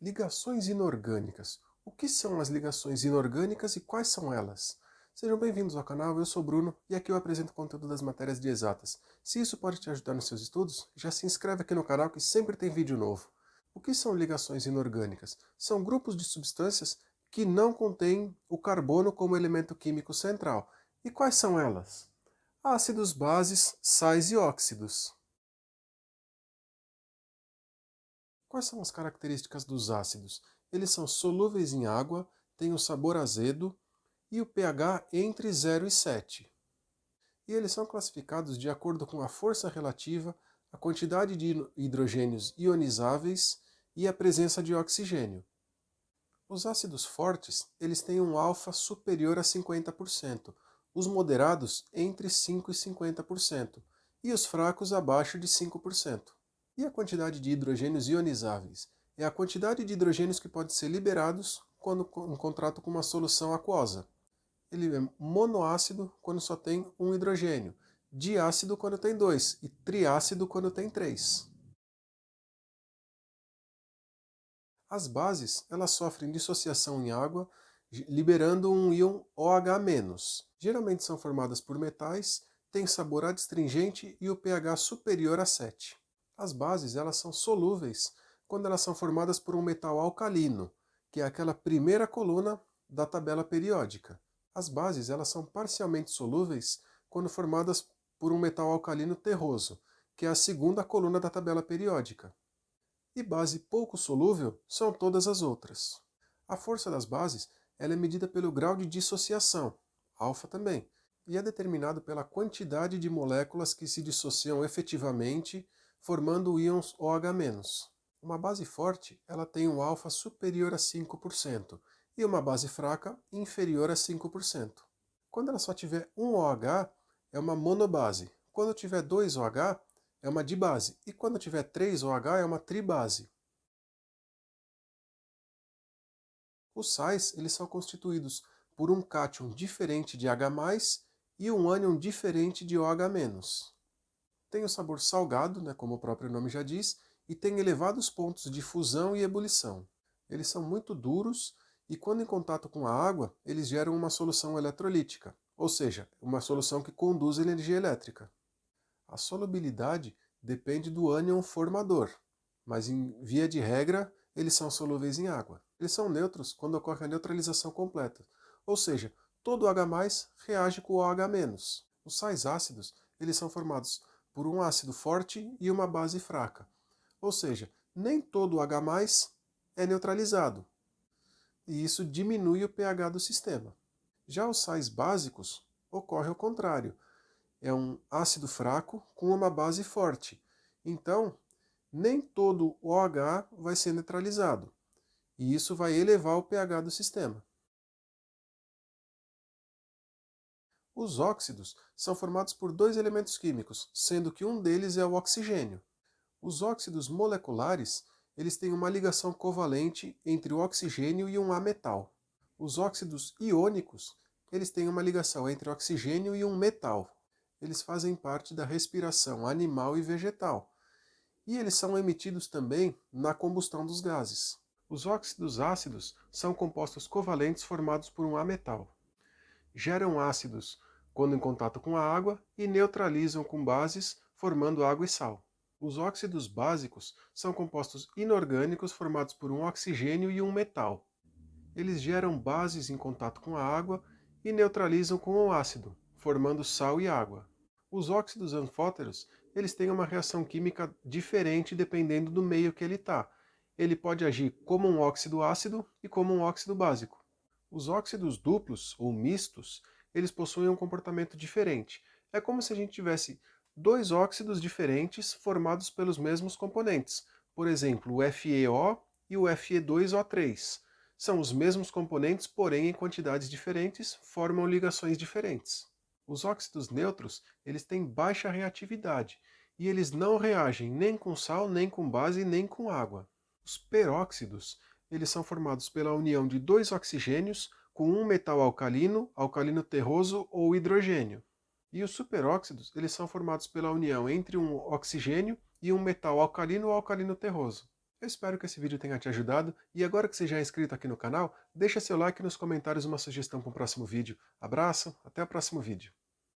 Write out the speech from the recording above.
Ligações inorgânicas. O que são as ligações inorgânicas e quais são elas? Sejam bem-vindos ao canal, eu sou o Bruno e aqui eu apresento conteúdo das matérias de exatas. Se isso pode te ajudar nos seus estudos, já se inscreve aqui no canal que sempre tem vídeo novo. O que são ligações inorgânicas? São grupos de substâncias que não contêm o carbono como elemento químico central. E quais são elas? Ácidos, bases, sais e óxidos. Quais são as características dos ácidos? Eles são solúveis em água, têm um sabor azedo e o pH entre 0 e 7. E eles são classificados de acordo com a força relativa, a quantidade de hidrogênios ionizáveis e a presença de oxigênio. Os ácidos fortes, eles têm um alfa superior a 50%, os moderados entre 5 e 50%, e os fracos abaixo de 5%. E a quantidade de hidrogênios ionizáveis? É a quantidade de hidrogênios que podem ser liberados quando em contato com uma solução aquosa. Ele é monoácido quando só tem um hidrogênio, diácido quando tem dois e triácido quando tem três. As bases, elas sofrem dissociação em água, liberando um íon OH-. Geralmente são formadas por metais, têm sabor adstringente e o pH superior a 7. As bases, elas são solúveis quando elas são formadas por um metal alcalino, que é aquela primeira coluna da tabela periódica. As bases, elas são parcialmente solúveis quando formadas por um metal alcalino terroso, que é a segunda coluna da tabela periódica. E base pouco solúvel são todas as outras. A força das bases ela é medida pelo grau de dissociação, alfa também, e é determinado pela quantidade de moléculas que se dissociam efetivamente, formando íons OH-. Uma base forte ela tem um alfa superior a 5% e uma base fraca inferior a 5%. Quando ela só tiver um OH, é uma monobase. Quando tiver dois OH, é uma dibase. E quando tiver 3 OH, é uma tribase. Os sais eles são constituídos por um cátion diferente de H+, e um ânion diferente de OH-. Tem o sabor salgado, né, como o próprio nome já diz, e tem elevados pontos de fusão e ebulição. Eles são muito duros e quando em contato com a água, eles geram uma solução eletrolítica, ou seja, uma solução que conduz energia elétrica. A solubilidade depende do ânion formador, mas em via de regra eles são solúveis em água. Eles são neutros quando ocorre a neutralização completa, ou seja, todo H+ reage com o OH-. Os sais ácidos eles são formados por um ácido forte e uma base fraca, ou seja, nem todo H+ é neutralizado, e isso diminui o pH do sistema. Já os sais básicos ocorre ao contrário, é um ácido fraco com uma base forte. Então, nem todo o OH vai ser neutralizado. E isso vai elevar o pH do sistema. Os óxidos são formados por dois elementos químicos, sendo que um deles é o oxigênio. Os óxidos moleculares, eles têm uma ligação covalente entre o oxigênio e um ametal. Os óxidos iônicos, eles têm uma ligação entre o oxigênio e um metal. Eles fazem parte da respiração animal e vegetal. E eles são emitidos também na combustão dos gases. Os óxidos ácidos são compostos covalentes formados por um ametal. Geram ácidos quando em contato com a água e neutralizam com bases, formando água e sal. Os óxidos básicos são compostos inorgânicos formados por um oxigênio e um metal. Eles geram bases em contato com a água e neutralizam com o ácido, formando sal e água. Os óxidos anfóteros, eles têm uma reação química diferente dependendo do meio que ele está. Ele pode agir como um óxido ácido e como um óxido básico. Os óxidos duplos ou mistos, eles possuem um comportamento diferente. É como se a gente tivesse dois óxidos diferentes formados pelos mesmos componentes. Por exemplo, o FeO e o Fe2O3. São os mesmos componentes, porém em quantidades diferentes, formam ligações diferentes. Os óxidos neutros, eles têm baixa reatividade e eles não reagem nem com sal, nem com base, nem com água. Os peróxidos, eles são formados pela união de dois oxigênios com um metal alcalino, alcalino terroso ou hidrogênio. E os superóxidos, eles são formados pela união entre um oxigênio e um metal alcalino ou alcalino terroso. Eu espero que esse vídeo tenha te ajudado e agora que você já é inscrito aqui no canal, deixa seu like e nos comentários uma sugestão para um próximo vídeo. Abraço, até o próximo vídeo.